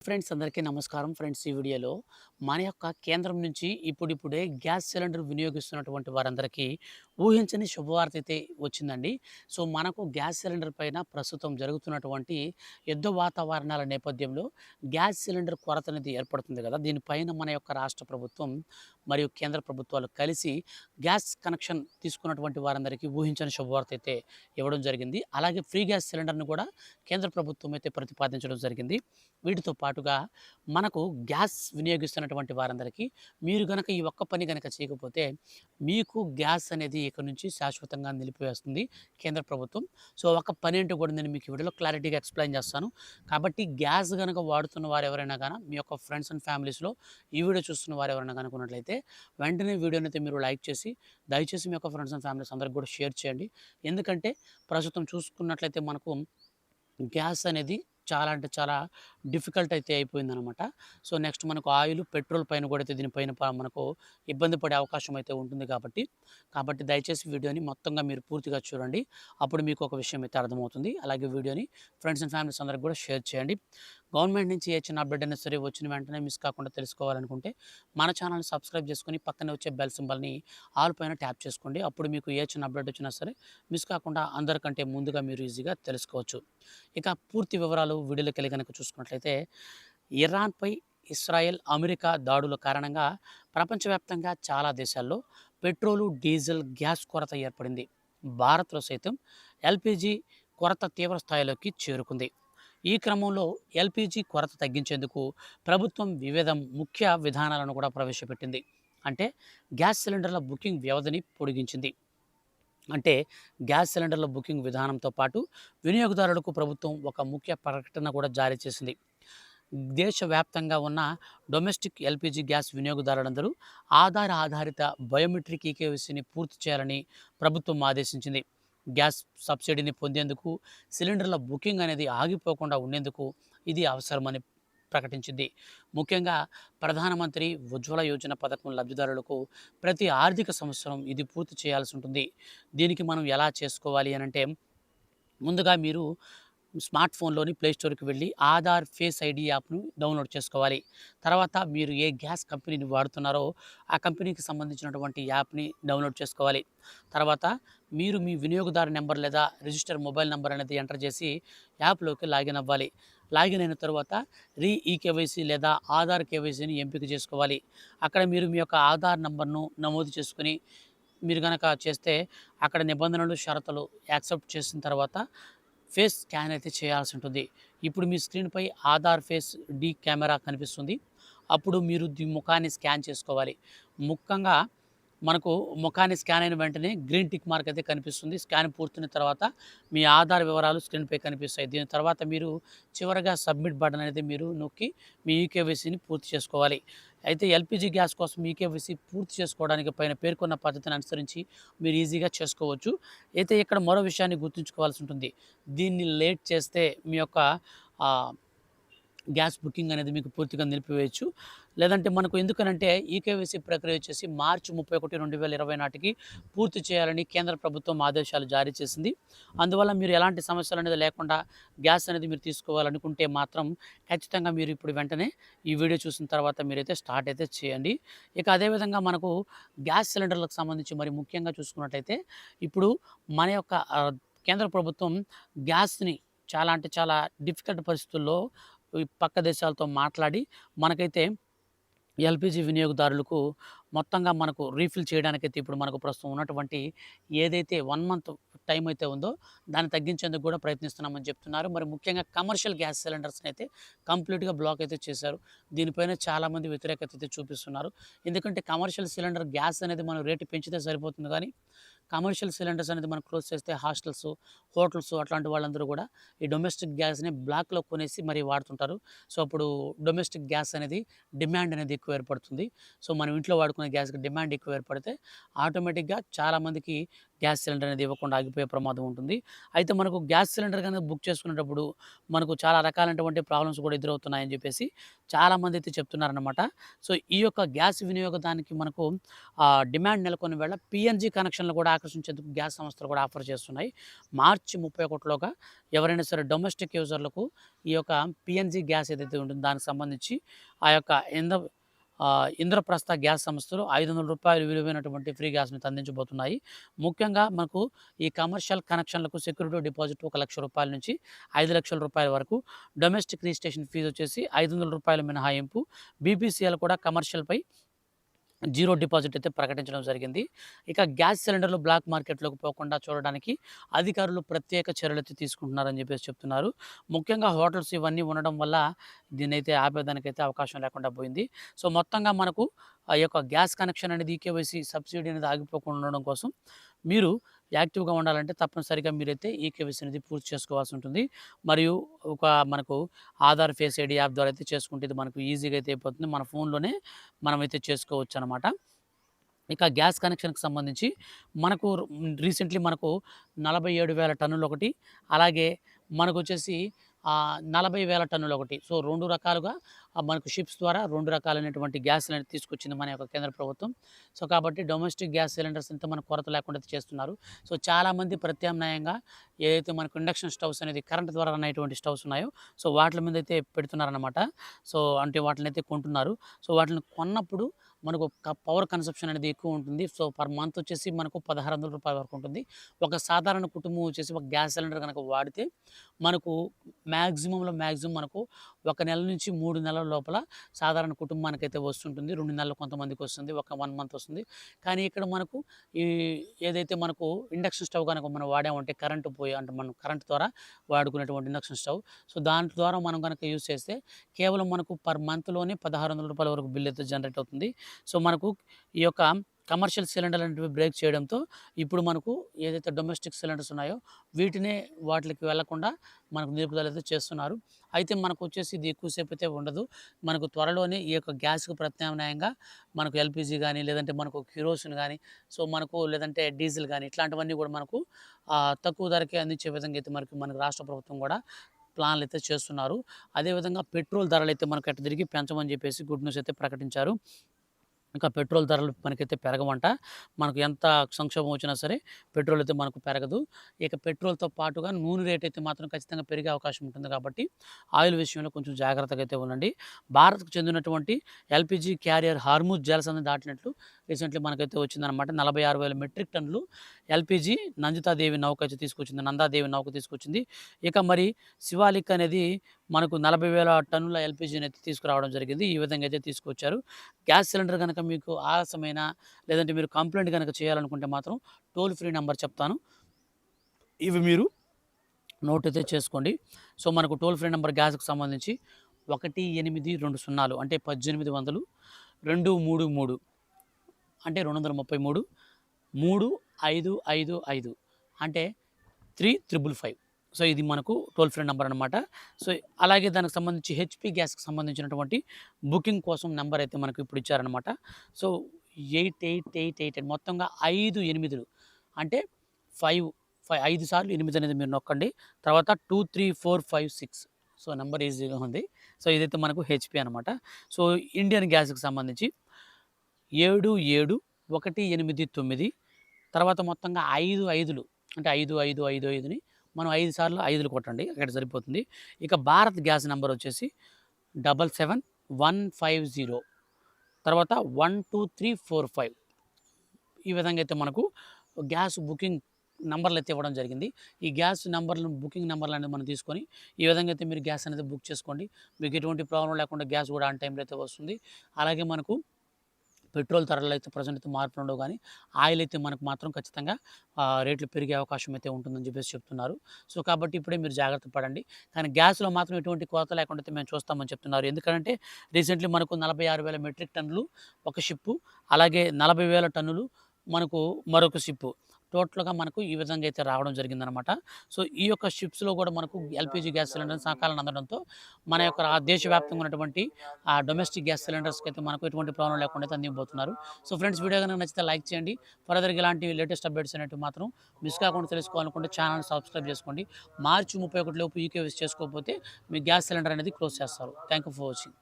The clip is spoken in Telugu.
ఫ్రెండ్స్ అందరికీ నమస్కారం ఫ్రెండ్స్. ఈ వీడియోలో మన యొక్క కేంద్రం నుంచి ఇప్పుడిప్పుడే గ్యాస్ సిలిండర్ వినియోగిస్తున్నటువంటి వారందరికీ ఊహించని శుభవార్త అయితే వచ్చిందండి. సో మనకు గ్యాస్ సిలిండర్ పైన ప్రస్తుతం జరుగుతున్నటువంటి యుద్ధ వాతావరణాల నేపథ్యంలో గ్యాస్ సిలిండర్ కొరత అనేది ఏర్పడుతుంది కదా. దీనిపైన మన యొక్క రాష్ట్ర ప్రభుత్వం మరియు కేంద్ర ప్రభుత్వాలు కలిసి గ్యాస్ కనెక్షన్ తీసుకున్నటువంటి వారందరికీ ఊహించని శుభవార్త అయితే ఇవ్వడం జరిగింది. అలాగే ఫ్రీ గ్యాస్ సిలిండర్ను కూడా కేంద్ర ప్రభుత్వం అయితే ప్రతిపాదించడం జరిగింది. వీటితో పాటుగా మనకు గ్యాస్ వినియోగిస్తున్నటువంటి వారందరికీ మీరు గనక ఈ ఒక్క పని గనక చేయకపోతే మీకు గ్యాస్ అనేది ఇక నుంచి శాశ్వతంగా నిలిపివేస్తుంది కేంద్ర ప్రభుత్వం. సో ఒక పని ఏంటో కూడా నేను మీకు ఈ వీడియోలో క్లారిటీగా ఎక్స్ప్లెయిన్ చేస్తాను. కాబట్టి గ్యాస్ గనక వాడుతున్న వారు ఎవరైనా గాన మీ యొక్క ఫ్రెండ్స్ అండ్ ఫ్యామిలీస్‌లో ఈ వీడియో చూస్తున్న వారు ఎవరైనా గనుక ఉన్నట్లయితే వెంటనే వీడియోనైతే మీరు లైక్ చేసి దయచేసి మీ యొక్క ఫ్రెండ్స్ అండ్ ఫ్యామిలీస్ అందరికి కూడా షేర్ చేయండి. ఎందుకంటే ప్రస్తుతం చూసుకున్నట్లయితే మనకు గ్యాస్ అనేది చాలా అంటే చాలా డిఫికల్ట్ అయితే అయిపోయిందనమాట. సో నెక్స్ట్ మనకు ఆయిల్, పెట్రోల్ పైన కూడా అయితే దీనిపైన మనకు ఇబ్బంది పడే అవకాశం అయితే ఉంటుంది కాబట్టి దయచేసి వీడియోని మొత్తంగా మీరు పూర్తిగా చూడండి. అప్పుడు మీకు ఒక విషయం అయితే అర్థమవుతుంది. అలాగే వీడియోని ఫ్రెండ్స్ అండ్ ఫ్యామిలీస్ అందరికి కూడా షేర్ చేయండి. గవర్నమెంట్ నుంచి ఏ చిన్న అప్డేట్ అయినా సరే వచ్చిన వెంటనే మిస్ కాకుండా తెలుసుకోవాలనుకుంటే మన ఛానల్‌ని సబ్స్క్రైబ్ చేసుకొని పక్కనే వచ్చే బెల్ సింబల్‌ని ఆల్ పైన ట్యాప్ చేసుకోండి. అప్పుడు మీకు ఏ చిన్న అప్డేట్ వచ్చినా సరే మిస్ కాకుండా అందరికంటే ముందుగా మీరు ఈజీగా తెలుసుకోవచ్చు. ఇక పూర్తి వివరాలు వీడియోలోకెళ్ళి గనుక చూసుకున్నట్లయితే ఇరాన్‌పై ఇస్రాయెల్, అమెరికా దాడుల కారణంగా ప్రపంచవ్యాప్తంగా చాలా దేశాల్లో పెట్రోలు, డీజిల్, గ్యాస్ కొరత ఏర్పడింది. భారత్‌లో సైతం ఎల్‌పీజీ కొరత తీవ్ర స్థాయిలోకి చేరుకుంది. ఈ క్రమంలో ఎల్‌పీజీ కొరత తగ్గించేందుకు ప్రభుత్వం వివిధ ముఖ్య విధానాలను కూడా ప్రవేశపెట్టింది. అంటే గ్యాస్ సిలిండర్ల బుకింగ్ వ్యవధిని పొడిగించింది. అంటే గ్యాస్ సిలిండర్ల బుకింగ్ విధానంతో పాటు వినియోగదారులకు ప్రభుత్వం ఒక ముఖ్య ప్రకటన కూడా జారీ చేసింది. దేశవ్యాప్తంగా ఉన్న డొమెస్టిక్ ఎల్‌పీజీ గ్యాస్ వినియోగదారులందరూ ఆధారిత బయోమెట్రిక్ ఈకేవైసీని పూర్తి చేయాలని ప్రభుత్వం ఆదేశించింది. గ్యాస్ సబ్సిడీని పొందేందుకు సిలిండర్ల బుకింగ్ అనేది ఆగిపోకుండా ఉండేందుకు ఇది అవసరమని ప్రకటించింది. ముఖ్యంగా ప్రధానమంత్రి ఉజ్వల యోజన పథకం లబ్ధిదారులకు ప్రతి ఆర్థిక సంవత్సరం ఇది పూర్తి చేయాల్సి ఉంటుంది. దీనికి మనం ఎలా చేసుకోవాలి అనంటే ముందుగా మీరు స్మార్ట్ ఫోన్‌లోని ప్లే స్టోర్‌కి వెళ్ళి ఆధార్ ఫేస్ ఐడీ యాప్‌ను డౌన్‌లోడ్ చేసుకోవాలి. తర్వాత మీరు ఏ గ్యాస్ కంపెనీని వాడుతున్నారో ఆ కంపెనీకి సంబంధించినటువంటి యాప్‌ని డౌన్‌లోడ్ చేసుకోవాలి. తర్వాత మీరు మీ వినియోగదారు నంబర్ లేదా రిజిస్టర్ మొబైల్ నంబర్ అనేది ఎంటర్ చేసి యాప్‌లోకి లాగిన్ అవ్వాలి. లాగిన్ అయిన తర్వాత ఈకేవైసీ లేదా ఆధార్ కేవైసీని ఎంపిక చేసుకోవాలి. అక్కడ మీరు మీ యొక్క ఆధార్ నంబర్‌ను నమోదు చేసుకొని మీరు గనక చేస్తే అక్కడ నిబంధనలు, షరతులు యాక్సెప్ట్ చేసిన తర్వాత ఫేస్ స్కాన్ అయితే చేయాల్సి ఉంటుంది. ఇప్పుడు మీ స్క్రీన్‌పై ఆధార్ ఫేస్ డీ కెమెరా కనిపిస్తుంది. అప్పుడు మీరు ముఖాన్ని స్కాన్ చేసుకోవాలి. ముఖ్యంగా మనకు ముఖాన్ని స్కాన్ అయిన వెంటనే గ్రీన్ టిక్ మార్క్ అయితే కనిపిస్తుంది. స్కాన్ పూర్తయిన తర్వాత మీ ఆధార్ వివరాలు స్క్రీన్‌పై కనిపిస్తాయి. దీని తర్వాత మీరు చివరగా సబ్మిట్ బటన్ అనేది మీరు నొక్కి మీ ఈకేవైసీని పూర్తి చేసుకోవాలి. అయితే ఎల్‌పీజీ గ్యాస్ కోసం ఈకేవైసీ పూర్తి చేసుకోవడానికి పైన పేర్కొన్న పద్ధతిని అనుసరించి మీరు ఈజీగా చేసుకోవచ్చు. అయితే ఇక్కడ మరో విషయాన్ని గుర్తుంచుకోవాల్సి ఉంటుంది. దీన్ని లేట్ చేస్తే మీ యొక్క ఆహ్ గ్యాస్ బుకింగ్ అనేది మీకు పూర్తిగా నిలిపివేయొచ్చు. లేదంటే మనకు ఎందుకనంటే ఈకేవైసీ ప్రక్రియ వచ్చేసి మార్చి 31, 2020 నాటికి పూర్తి చేయాలని కేంద్ర ప్రభుత్వం ఆదేశాలు జారీ చేసింది. అందువల్ల మీరు ఎలాంటి సమస్యలనేది లేకుండా గ్యాస్ అనేది మీరు తీసుకోవాలనుకుంటే మాత్రం ఖచ్చితంగా మీరు ఇప్పుడు వెంటనే ఈ వీడియో చూసిన తర్వాత మీరైతే స్టార్ట్ అయితే చేయండి. ఇక అదేవిధంగా మనకు గ్యాస్ సిలిండర్లకు సంబంధించి మరి ముఖ్యంగా చూసుకున్నట్టయితే ఇప్పుడు మన యొక్క కేంద్ర ప్రభుత్వం గ్యాస్‌ని చాలా అంటే చాలా డిఫికల్ట్ పరిస్థితుల్లో ఈ పక్క దేశాలతో మాట్లాడి మనకైతే ఎల్‌పీజీ వినియోగదారులకు మొత్తంగా మనకు రీఫిల్ చేయడానికైతే ఇప్పుడు మనకు ప్రస్తుతం ఉన్నటువంటి ఏదైతే 1 మంత్ టైం అయితే ఉందో దాన్ని తగ్గించేందుకు కూడా ప్రయత్నిస్తున్నామని చెప్తున్నారు. మరి ముఖ్యంగా కమర్షియల్ గ్యాస్ సిలిండర్స్‌ని అయితే కంప్లీట్‌గా బ్లాక్ అయితే చేశారు. దీనిపైన చాలామంది వ్యతిరేకత అయితే చూపిస్తున్నారు. ఎందుకంటే కమర్షియల్ సిలిండర్ గ్యాస్ అనేది మనం రేటు పెంచితే సరిపోతుంది కానీ కమర్షియల్ సిలిండర్స్ అనేది మనం క్లోజ్ చేస్తే హాస్టల్స్, హోటల్స్ అట్లాంటి వాళ్ళందరూ కూడా ఈ డొమెస్టిక్ గ్యాస్‌ని బ్లాక్‌లో కొనేసి మరి వాడుతుంటారు. సో అప్పుడు డొమెస్టిక్ గ్యాస్ అనేది డిమాండ్ అనేది ఎక్కువ ఏర్పడుతుంది. సో మనం ఇంట్లో వాడుకునే గ్యాస్‌కి డిమాండ్ ఎక్కువ ఏర్పడితే ఆటోమేటిక్‌గా చాలామందికి గ్యాస్ సిలిండర్ అనేది ఇవ్వకుండా ఆగిపోయే ప్రమాదం ఉంటుంది. అయితే మనకు గ్యాస్ సిలిండర్ గనుక బుక్ చేసుకునేటప్పుడు మనకు చాలా రకాలైనటువంటి ప్రాబ్లమ్స్ కూడా ఎదురవుతున్నాయని చెప్పేసి చాలామంది అయితే చెప్తున్నారనమాట. సో, ఈ యొక్క గ్యాస్ వినియోగదానికి మనకు డిమాండ్ నెలకొన్న వేళ పీఎన్‌జీ కనెక్షన్‌లు కూడా ఆకర్షించేందుకు గ్యాస్ సంస్థలు కూడా ఆఫర్ చేస్తున్నాయి. మార్చి 31లోగా ఎవరైనా సరే డొమెస్టిక్ యూజర్లకు ఈ యొక్క పీఎన్‌జీ గ్యాస్ ఏదైతే ఉంటుందో దానికి సంబంధించి ఆ యొక్క ఇంద్రప్రస్థ గ్యాస్ సంస్థలు రూ. 500 విలువైనటువంటి ఫ్రీ గ్యాస్‌ని అందించబోతున్నాయి. ముఖ్యంగా మనకు ఈ కమర్షియల్ కనెక్షన్‌లకు సెక్యూరిటీ డిపాజిట్ రూ. 1,00,000 నుంచి రూ. 5,00,000 వరకు, డొమెస్టిక్ రిజిస్ట్రేషన్ ఫీజు వచ్చేసి రూ. 500 మినహాయింపు. బీపీసీఎల్ కూడా కమర్షియల్‌పై జీరో డిపాజిట్ అయితే ప్రకటించడం జరిగింది. ఇక గ్యాస్ సిలిండర్లు బ్లాక్ మార్కెట్‌లోకి పోకుండా చూడడానికి అధికారులు ప్రత్యేక చర్యలైతే తీసుకుంటున్నారని చెప్పేసి చెప్తున్నారు. ముఖ్యంగా హోటల్స్ ఇవన్నీ ఉండడం వల్ల దీన్నైతే ఆపేదానికైతే అవకాశం లేకుండా పోయింది. సో, మొత్తంగా మనకు ఆ యొక్క గ్యాస్ కనెక్షన్ అనేది ఈకేవైసీ సబ్సిడీ అనేది ఆగిపోకుండా ఉండడం కోసం మీరు యాక్టివ్‌గా ఉండాలంటే తప్పనిసరిగా మీరైతే ఈకేవైసీ అనేది పూర్తి చేసుకోవాల్సి ఉంటుంది. మరియు ఒక మనకు ఆధార్ ఫేస్ ఐడీ యాప్ ద్వారా అయితే చేసుకుంటే ఇది మనకు ఈజీగా అయితే అయిపోతుంది. మన ఫోన్‌లోనే మనమైతే చేసుకోవచ్చనమాట. ఇక గ్యాస్ కనెక్షన్‌కి సంబంధించి మనకు రీసెంట్‌లీ మనకు 47,000 టన్నులు ఒకటి, అలాగే మనకొచ్చేసి 40,000 టన్నులు ఒకటి. సో, 2 రకాలుగా మనకు షిప్స్ ద్వారా 2 రకాలైనటువంటి గ్యాస్‌లనేది తీసుకొచ్చింది మన యొక్క కేంద్ర ప్రభుత్వం. సో, కాబట్టి డొమెస్టిక్ గ్యాస్ సిలిండర్స్ అయితే మనకు కొరత లేకుండా అయితే చేస్తున్నారు. సో, చాలామంది ప్రత్యామ్నాయంగా ఏదైతే మనకు ఇండక్షన్ స్టవ్స్ అనేది కరెంట్ ద్వారా రన్ అయ్యేటువంటి స్టవ్స్ ఉన్నాయో, సో, వాటిల మీద అయితే పెడుతున్నారనమాట. సో, అంటే వాటినైతే కొంటున్నారు. సో, వాటిని కొన్నప్పుడు మనకు పవర్ కన్సంప్షన్ అనేది ఎక్కువ ఉంటుంది. సో, పర్ మంత్ వచ్చేసి మనకు రూ. 1,600 వరకు ఉంటుంది. ఒక సాధారణ కుటుంబం వచ్చేసి ఒక గ్యాస్ సిలిండర్ గనక వాడితే మనకు మాక్సిమం మనకు 1 నెల నుంచి 3 నెలల లోపల సాధారణ కుటుంబానికైతే వస్తుంటుంది. 2 నెలలు కొంతమందికి వస్తుంది. ఒక 1 మంత్ వస్తుంది. కానీ ఇక్కడ మనకు ఈ ఏదైతే మనకు ఇండక్షన్ స్టవ్ గనక మనం వాడామంటే కరెంటు పోయి అంటే మనం కరెంట్ ద్వారా వాడుకునేటువంటి ఇండక్షన్ స్టవ్. సో, దాని ద్వారా మనం గనక యూజ్ చేస్తే కేవలం మనకు పర్ మంత్‌లోనే రూ. 1,600 వరకు బిల్ అయితే జనరేట్ అవుతుంది. సో, మనకు ఈ యొక్క కమర్షియల్ సిలిండర్లు అనేటివి బ్రేక్ చేయడంతో ఇప్పుడు మనకు ఏదైతే డొమెస్టిక్ సిలిండర్స్ ఉన్నాయో వీటినే వాటికి వెళ్ళకుండా మనకు నిలుపుదల అయితే చేస్తున్నారు. అయితే మనకొచ్చేసి ఇది ఎక్కువసేపు అయితే ఉండదు. మనకు త్వరలోనే ఈ యొక్క గ్యాస్‌కు ప్రత్యామ్నాయంగా మనకు ఎల్‌పీజీ గానీ, లేదంటే మనకు కిరోసిన్ గానీ, సో, మనకు లేదంటే డీజిల్ గానీ ఇట్లాంటివన్నీ కూడా మనకు తక్కువ ధరకే అందించే విధంగా అయితే మనకు రాష్ట్ర ప్రభుత్వం కూడా ప్లాన్‌లయితే చేస్తున్నారు. అదేవిధంగా పెట్రోల్ ధరలైతే మనకు ఎట్టతిరిగి పెంచమని చెప్పేసి గుడ్ న్యూస్ అయితే ప్రకటించారు. ఇంకా పెట్రోల్ ధరలు మనకైతే పెరగవంట. మనకు ఎంత సంక్షోభం వచ్చినా సరే పెట్రోల్ అయితే మనకు పెరగదు. ఇక పెట్రోల్‌తో పాటుగా నూనె రేట్ అయితే మాత్రం ఖచ్చితంగా పెరిగే అవకాశం ఉంటుంది కాబట్టి ఆయిల్ విషయంలో కొంచెం జాగ్రత్తగా అయితే ఉండండి. భారత్‌కు చెందినటువంటి ఎల్‌పీజీ క్యారియర్ హార్ముజ్ జలసంధిని దాటినట్లు రీసెంట్‌లీ మనకైతే వచ్చిందనమాట. 46,000 మెట్రిక్ టన్నులు ఎల్‌పీజీ నందితాదేవి నౌక అయితే తీసుకొచ్చింది. నందాదేవి నౌక తీసుకొచ్చింది. ఇక మరి శివాలిక్ అనేది మనకు 40,000 టన్నుల ఎల్‌పీజీని అయితే తీసుకురావడం జరిగింది. ఈ విధంగా అయితే తీసుకొచ్చారు. గ్యాస్ సిలిండర్ గనక మీకు ఆలస్యమైనా లేదంటే మీరు కంప్లెయింట్ గనక చేయాలనుకుంటే మాత్రం టోల్ ఫ్రీ నంబర్ చెప్తాను. ఇవి మీరు నోట్ అయితే చేసుకోండి. సో, మనకు టోల్ ఫ్రీ నంబర్ గ్యాస్‌కి సంబంధించి 1820 అంటే 1800 233 అంటే 233 3555 అంటే 3555. సో, ఇది మనకు టోల్ ఫ్రీ నంబర్ అనమాట. సో, అలాగే దానికి సంబంధించి హెచ్‌పీ గ్యాస్‌కి సంబంధించినటువంటి బుకింగ్ కోసం నంబర్ అయితే మనకు ఇప్పుడు ఇచ్చారనమాట. సో, 8888 మొత్తంగా 5 8లు అంటే 5 సార్లు 8 అనేది మీరు నొక్కండి. తర్వాత 2, 3, 4, 5, 6 సో, నంబర్ ఈజీగా ఉంది. సో, ఇదైతే మనకు హెచ్‌పీ అనమాట. సో, ఇండియన్ గ్యాస్‌కి సంబంధించి 77189 తర్వాత మొత్తంగా 5 5లు అంటే 5, 5, 5, 5ని మనం 5 సార్లు 5లు కొట్టండి. అక్కడ సరిపోతుంది. ఇక భారత్ గ్యాస్ నంబర్ వచ్చేసి 77150 తర్వాత 12345 ఈ విధంగా అయితే మనకు గ్యాస్ బుకింగ్ నంబర్‌లయితే ఇవ్వడం జరిగింది. ఈ గ్యాస్ నంబర్‌లను బుకింగ్ నంబర్‌లనేది మనం తీసుకొని ఈ విధంగా అయితే మీరు గ్యాస్ అనేది బుక్ చేసుకోండి. మీకు ఎటువంటి ప్రాబ్లమ్ లేకుండా గ్యాస్ కూడా ఆన్ టైమ్‌లో అయితే వస్తుంది. అలాగే మనకు పెట్రోల్ ధరల్లో అయితే ప్రెజెంట్ అయితే మార్పులు ఉండవు గానీ, ఆయిల్ అయితే మనకు మాత్రం ఖచ్చితంగా రేట్లు పెరిగే అవకాశం అయితే ఉంటుందని చెప్పేసి చెప్తున్నారు. సో, కాబట్టి ఇప్పుడే మీరు జాగ్రత్త పడండి. కానీ గ్యాస్‌లో మాత్రం ఎటువంటి కొరత లేకుండా అయితే మేము చూస్తామని చెప్తున్నారు. ఎందుకంటే రీసెంట్‌లీ మనకు 46,000 మెట్రిక్ టన్నులు ఒక షిప్పు, అలాగే 40,000 టన్నులు మనకు మరొక షిప్పు. టోటల్‌గా మనకు ఈ విధంగా అయితే రావడం జరిగిందనమాట. సో, ఈ యొక్క షిప్స్‌లో గూడా మనకు ఎల్‌పీజీ గ్యాస్ సిలిండర్ సకాలంలో అందడంతో మన యొక్క దేశవ్యాప్తంగా ఉన్నటువంటి డొమెస్టిక్ గ్యాస్ సిలిండర్స్‌కైతే మనకు ఎటువంటి ప్రాబ్లమ్ లేకుండా అయితే అందించబోతున్నారు. సో, ఫ్రెండ్స్ వీడియో గనుక నచ్చితే లైక్ చేయండి. ఫర్దర్‌గా ఇలాంటి లేటెస్ట్ అప్డేట్స్ అనేటివి మాత్రం మిస్ కాకుండా తెలుసుకోవాలనుకుంటే ఛానెల్‌ని సబ్స్క్రైబ్ చేసుకోండి. మార్చి 31 లోపు ఈకేవైసీ చేసుకోకపోతే మీ గ్యాస్ సిలిండర్ అనేది క్లోజ్ చేస్తారు. Thank you for watching.